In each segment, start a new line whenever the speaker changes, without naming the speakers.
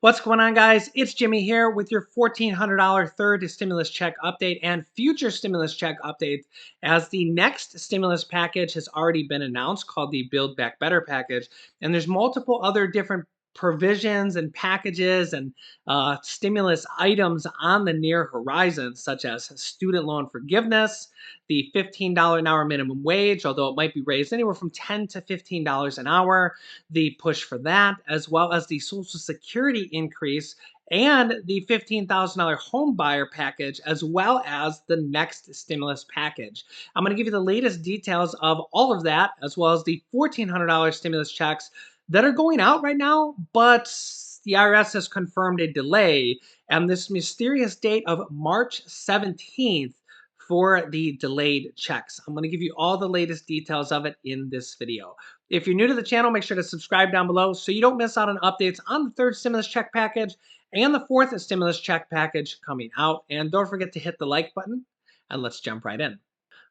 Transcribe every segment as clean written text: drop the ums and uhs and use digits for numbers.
What's going on, guys? It's Jimmy here with your $1,400 third stimulus check update and future stimulus check updates, as the next stimulus package has already been announced, called the Build Back Better package. And there's multiple other different provisions and packages and stimulus items on the near horizon, such as student loan forgiveness, the $15 an hour minimum wage, although it might be raised anywhere from $10 to $15 an hour, the push for that, as well as the Social Security increase and the $15,000 home buyer package, as well as the next stimulus package. I'm going to give you the latest details of all of that, as well as the $1,400 stimulus checks that are going out right now, but the IRS has confirmed a delay and this mysterious date of March 17th for the delayed checks. I'm going to give you all the latest details of it in this video. If you're new to the channel, make sure to subscribe down below so you don't miss out on updates on the third stimulus check package and the fourth stimulus check package coming out. And don't forget to hit the like button, and let's jump right in.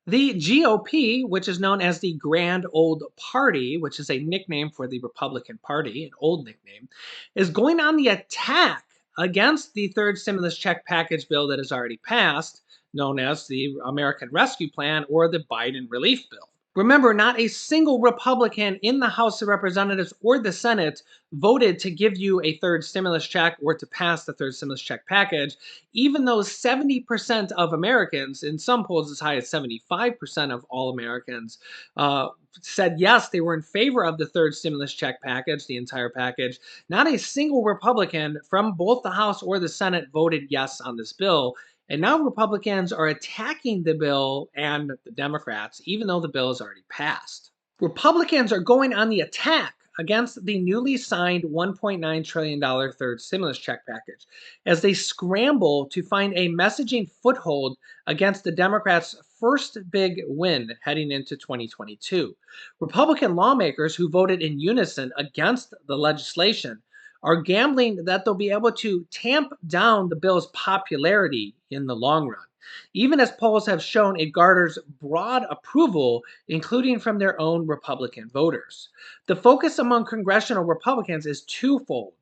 The GOP, which is known as the Grand Old Party, which is a nickname for the Republican Party, an old nickname, is going on the attack against the third stimulus check package bill that has already passed, known as the American Rescue Plan or the Biden Relief Bill. Remember, not a single Republican in the House of Representatives or the Senate voted to give you a third stimulus check or to pass the third stimulus check package, even though 70% of Americans, in some polls as high as 75% of all Americans, said yes, they were in favor of the third stimulus check package, the entire package. Not a single Republican from both the House or the Senate voted yes on this bill. And now Republicans are attacking the bill and the Democrats, even though the bill is already passed. Republicans are going on the attack against the newly signed $1.9 trillion third stimulus check package as they scramble to find a messaging foothold against the Democrats' first big win heading into 2022. Republican lawmakers who voted in unison against the legislation are gambling that they'll be able to tamp down the bill's popularity in the long run, even as polls have shown it garners broad approval, including from their own Republican voters. The focus among congressional Republicans is twofold: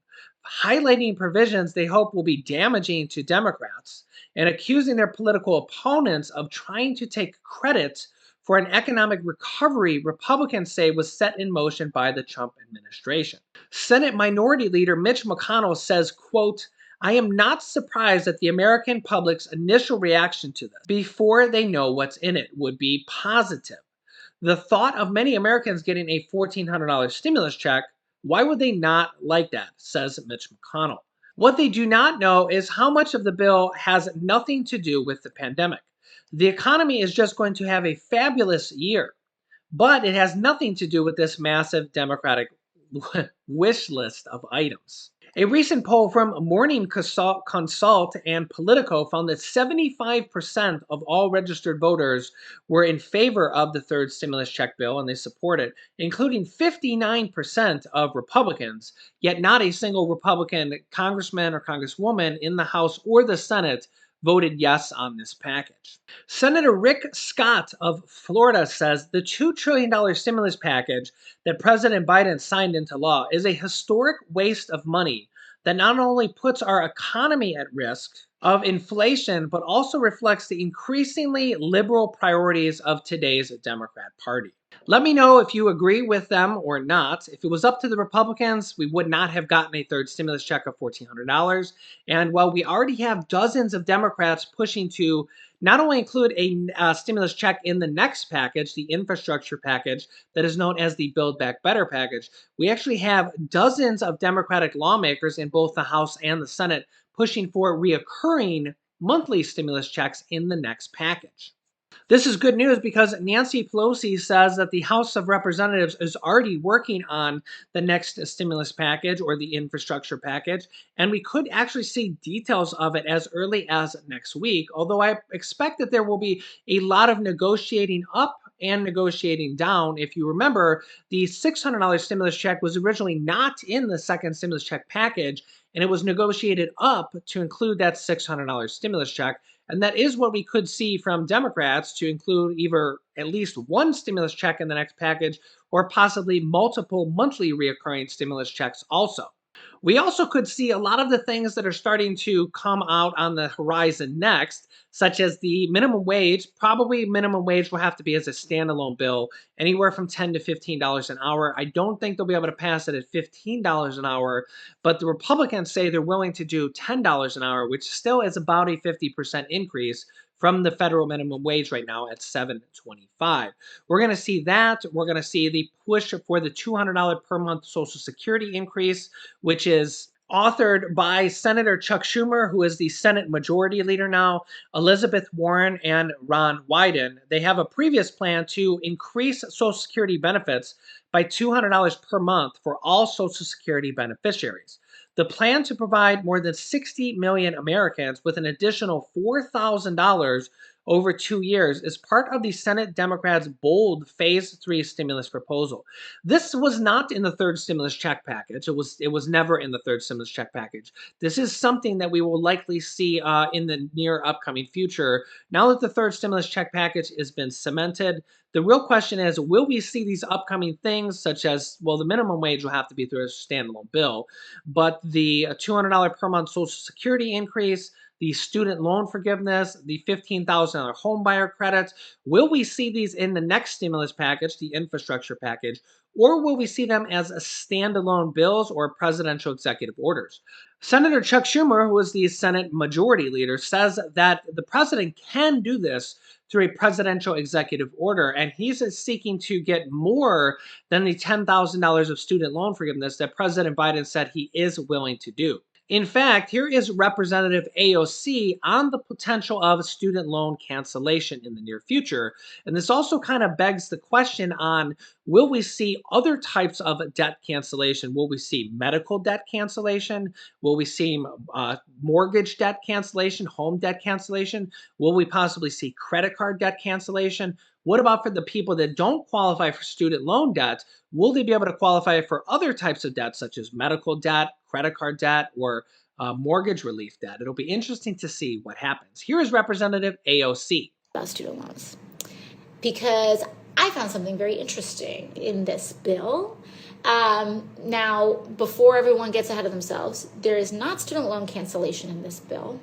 highlighting provisions they hope will be damaging to Democrats and accusing their political opponents of trying to take credit for an economic recovery Republicans say was set in motion by the Trump administration. Senate Minority Leader Mitch McConnell says, quote, "I am not surprised that the American public's initial reaction to this, before they know what's in it, would be positive. The thought of many Americans getting a $1,400 stimulus check, why would they not like that?" says Mitch McConnell. What they do not know is how much of the bill has nothing to do with the pandemic. The economy is just going to have a fabulous year, but it has nothing to do with this massive Democratic wish list of items. A recent poll from Morning Consult and Politico found that 75% of all registered voters were in favor of the third stimulus check bill and they support it, including 59% of Republicans, yet not a single Republican congressman or congresswoman in the House or the Senate voted yes on this package. Senator Rick Scott of Florida says the $2 trillion stimulus package that President Biden signed into law is a historic waste of money that not only puts our economy at risk of inflation, but also reflects the increasingly liberal priorities of today's Democrat Party. Let me know if you agree with them or not. If it was up to the Republicans, we would not have gotten a third stimulus check of $1,400. And while we already have dozens of Democrats pushing to not only include a stimulus check in the next package, the infrastructure package that is known as the Build Back Better package, we actually have dozens of Democratic lawmakers in both the House and the Senate pushing for reoccurring monthly stimulus checks in the next package. This is good news because Nancy Pelosi says that the House of Representatives is already working on the next stimulus package or the infrastructure package, and we could actually see details of it as early as next week, although I expect that there will be a lot of negotiating up and negotiating down. If you remember, the $600 stimulus check was originally not in the second stimulus check package, and it was negotiated up to include that $600 stimulus check. And that is what we could see from Democrats, to include either at least one stimulus check in the next package or possibly multiple monthly reoccurring stimulus checks also. We also could see a lot of the things that are starting to come out on the horizon next, such as the minimum wage. Probably minimum wage will have to be as a standalone bill, anywhere from $10 to $15 an hour. I don't think they'll be able to pass it at $15 an hour, but the Republicans say they're willing to do $10 an hour, which still is about a 50% increase from the federal minimum wage right now at $7.25. We're going to see that. We're going to see the push for the $200 per month Social Security increase, which is authored by Senator Chuck Schumer, who is the Senate Majority Leader now, Elizabeth Warren, and Ron Wyden. They have a previous plan to increase Social Security benefits by $200 per month for all Social Security beneficiaries. The plan to provide more than 60 million Americans with an additional $4,000 over 2 years is part of the Senate Democrats' bold Phase 3 stimulus proposal. This was not in the third stimulus check package. It was never in the third stimulus check package. This is something that we will likely see in the near upcoming future. Now that the third stimulus check package has been cemented, the real question is, will we see these upcoming things such as, well, the minimum wage will have to be through a standalone bill, but the $200 per month Social Security increase, the student loan forgiveness, the $15,000 home buyer credits. Will we see these in the next stimulus package, the infrastructure package, or will we see them as a standalone bills or presidential executive orders? Senator Chuck Schumer, who is the Senate Majority Leader, says that the president can do this through a presidential executive order, and he's seeking to get more than the $10,000 of student loan forgiveness that President Biden said he is willing to do. In fact, here is Representative AOC on the potential of student loan cancellation in the near future. And this also kind of begs the question on, will we see other types of debt cancellation? Will we see medical debt cancellation? Will we see mortgage debt cancellation, home debt cancellation? Will we possibly see credit card debt cancellation? What about for the people that don't qualify for student loan debt? Will they be able to qualify for other types of debt, such as medical debt, credit card debt, or mortgage relief debt? It'll be interesting to see what happens. Here is Representative AOC.
About student loans, because I found something very interesting in this bill. Now, before everyone gets ahead of themselves, there is not student loan cancellation in this bill,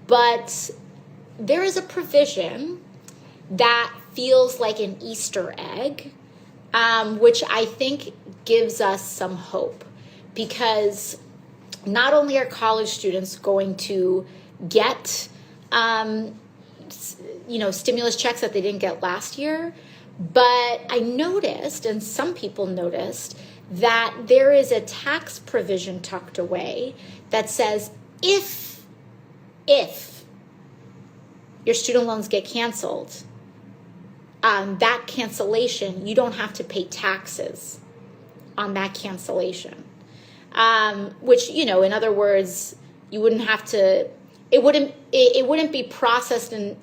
but there is a provision that feels like an Easter egg, which I think gives us some hope, because not only are college students going to get, stimulus checks that they didn't get last year, but I noticed, and some people noticed, that there is a tax provision tucked away that says if your student loans get canceled, that cancellation, you don't have to pay taxes on that cancellation. Which, in other words, you wouldn't have to, it wouldn't be processed in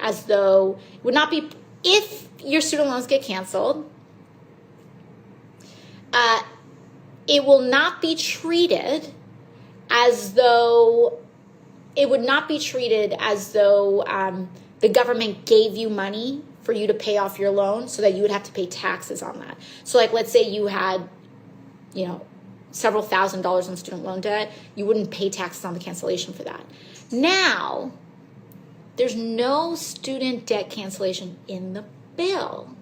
as though, it would not be, if your student loans get canceled, it will not be treated as though, the government gave you money for you to pay off your loan so that you would have to pay taxes on that. So let's say you had, several $1,000s in student loan debt, you wouldn't pay taxes on the cancellation for that. Now, there's no student debt cancellation in the bill.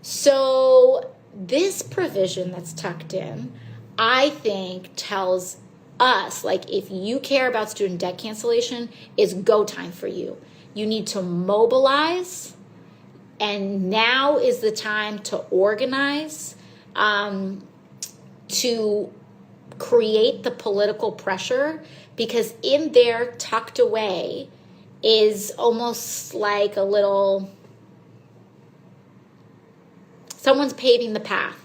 So this provision that's tucked in, I think, tells us, if you care about student debt cancellation, it's go time for you. You need to mobilize, and now is the time to organize, to create the political pressure, because in there, tucked away, is almost like a little, someone's paving the path.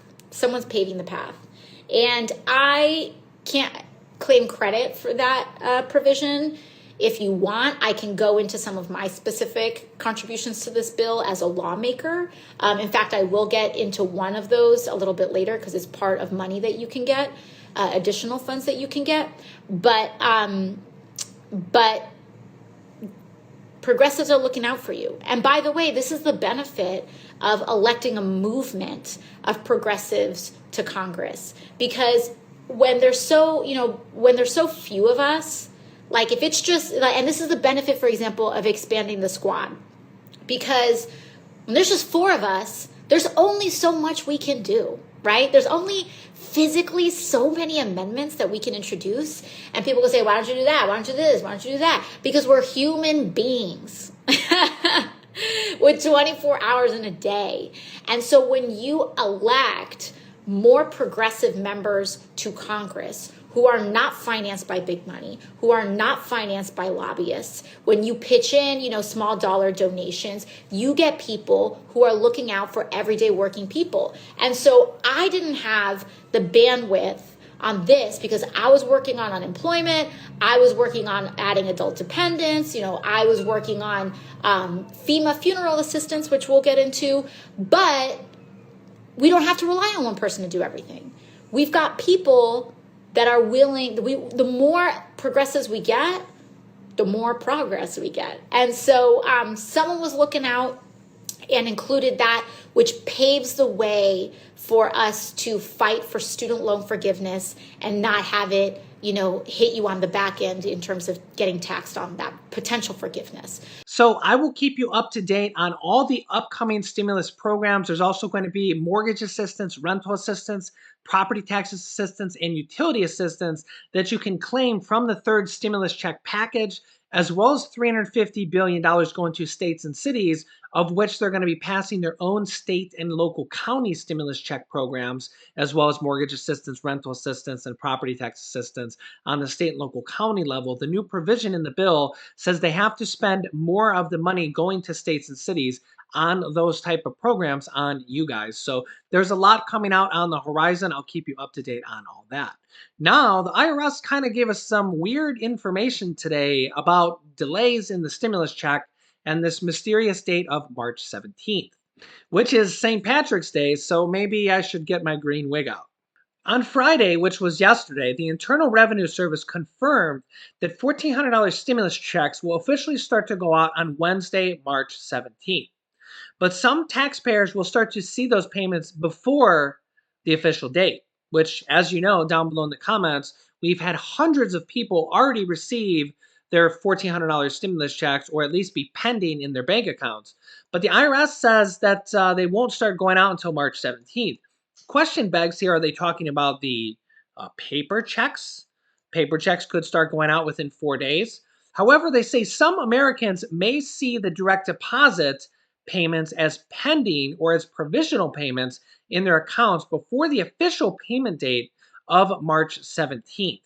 And I can't claim credit for that provision. If you want, I can go into some of my specific contributions to this bill as a lawmaker. In fact, I will get into one of those a little bit later, because it's part of money that you can get, additional funds that you can get. But progressives are looking out for you. And by the way, this is the benefit of electing a movement of progressives to Congress, because when there's so, when there's so few of us, like if it's just like, and this is the benefit, for example, of expanding the squad, because when there's just four of us, there's only so much we can do, right? There's only physically so many amendments that we can introduce. And people will say, why don't you do that? Why don't you do this? Why don't you do that? Because we're human beings with 24 hours in a day. And so when you elect more progressive members to Congress who are not financed by big money, who are not financed by lobbyists, when you pitch in, small dollar donations, you get people who are looking out for everyday working people. And so I didn't have the bandwidth on this because I was working on unemployment, I was working on adding adult dependents, I was working on FEMA funeral assistance, which we'll get into, but we don't have to rely on one person to do everything. We've got people that are willing, the more progressives we get, the more progress we get. And so someone was looking out and included that, which paves the way for us to fight for student loan forgiveness and not have it, hit you on the back end in terms of getting taxed on that potential forgiveness.
So I will keep you up to date on all the upcoming stimulus programs. There's also going to be mortgage assistance, rental assistance, property tax assistance, and utility assistance that you can claim from the third stimulus check package, as well as $350 billion going to states and cities, of which they're going to be passing their own state and local county stimulus check programs, as well as mortgage assistance, rental assistance, and property tax assistance on the state and local county level. The new provision in the bill says they have to spend more of the money going to states and cities on those type of programs on you guys. So there's a lot coming out on the horizon. I'll keep you up to date on all that. Now, the IRS kind of gave us some weird information today about delays in the stimulus check and this mysterious date of March 17th, which is St. Patrick's Day, so maybe I should get my green wig out. On Friday, which was yesterday, the Internal Revenue Service confirmed that $1,400 stimulus checks will officially start to go out on Wednesday, March 17th. But some taxpayers will start to see those payments before the official date, which, as you know, down below in the comments, we've had hundreds of people already receive their $1,400 stimulus checks or at least be pending in their bank accounts. But the IRS says that they won't start going out until March 17th. Question begs here, are they talking about the paper checks? Paper checks could start going out within 4 days. However, they say some Americans may see the direct deposit payments as pending or as provisional payments in their accounts before the official payment date of March 17th.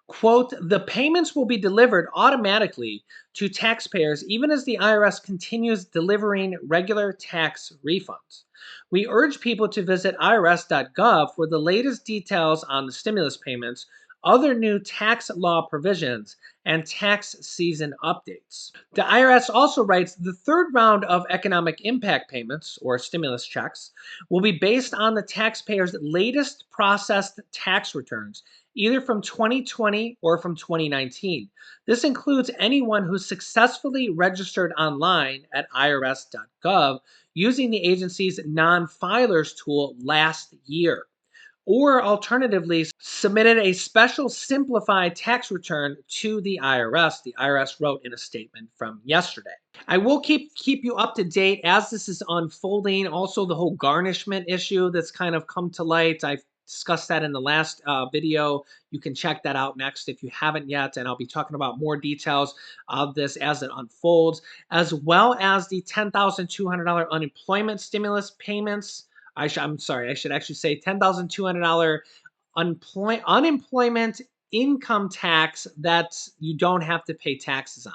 Quote, the payments will be delivered automatically to taxpayers even as the IRS continues delivering regular tax refunds. We urge people to visit irs.gov for the latest details on the stimulus payments, other new tax law provisions, and tax season updates. The IRS also writes the third round of economic impact payments, or stimulus checks, will be based on the taxpayer's latest processed tax returns, either from 2020 or from 2019. This includes anyone who successfully registered online at irs.gov using the agency's non-filers tool last year, or alternatively submitted a special simplified tax return to the IRS, the IRS wrote in a statement from yesterday. I will keep you up to date as this is unfolding. Also, the whole garnishment issue that's kind of come to light. I've discussed that in the last video. You can check that out next if you haven't yet, and I'll be talking about more details of this as it unfolds, as well as the $10,200 unemployment stimulus payments. I'm sorry, I should actually say $10,200 unemployment income tax that you don't have to pay taxes on.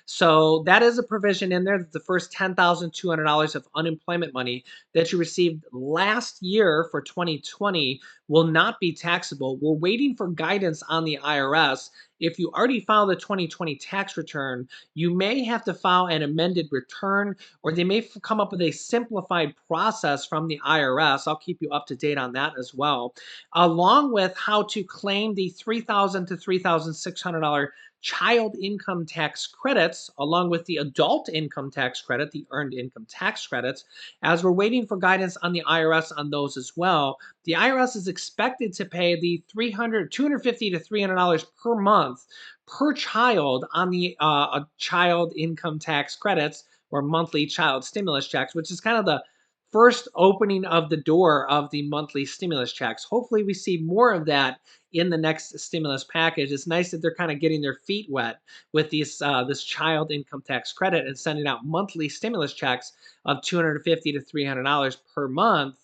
So that is a provision in there that the first $10,200 of unemployment money that you received last year for 2020 will not be taxable. We're waiting for guidance on the IRS. If you already filed a 2020 tax return, you may have to file an amended return, or they may come up with a simplified process from the IRS. I'll keep you up to date on that as well, along with how to claim the $3,000 to $3,600 child income tax credits, along with the adult income tax credit, the earned income tax credits, as we're waiting for guidance on the IRS on those as well. The IRS is expected to pay the $250 to $300 per month per child on the child income tax credits or monthly child stimulus checks, which is kind of the first opening of the door of the monthly stimulus checks. Hopefully, we see more of that in the next stimulus package. It's nice that they're kind of getting their feet wet with this child income tax credit and sending out monthly stimulus checks of $250 to $300 per month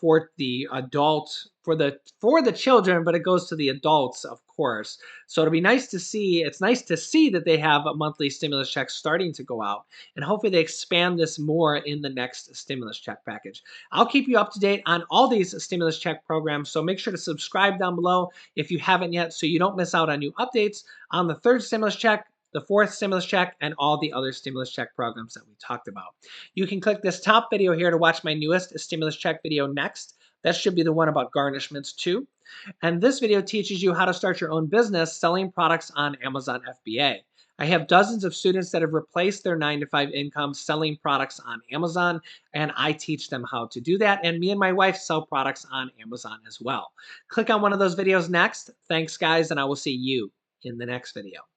for the adult for the children, but it goes to the adults, of course. So it'll be nice to see. It's nice to see that they have a monthly stimulus check starting to go out, and hopefully they expand this more in the next stimulus check package. I'll keep you up to date on all these stimulus check programs, so make sure to subscribe down below if you haven't yet, so you don't miss out on new updates on the third stimulus check, the fourth stimulus check, and all the other stimulus check programs that we talked about. You can click this top video here to watch my newest stimulus check video next. That should be the one about garnishments too. And this video teaches you how to start your own business selling products on Amazon FBA. I have dozens of students that have replaced their 9-to-5 income selling products on Amazon, and I teach them how to do that. And me and my wife sell products on Amazon as well. Click on one of those videos next. Thanks, guys, and I will see you in the next video.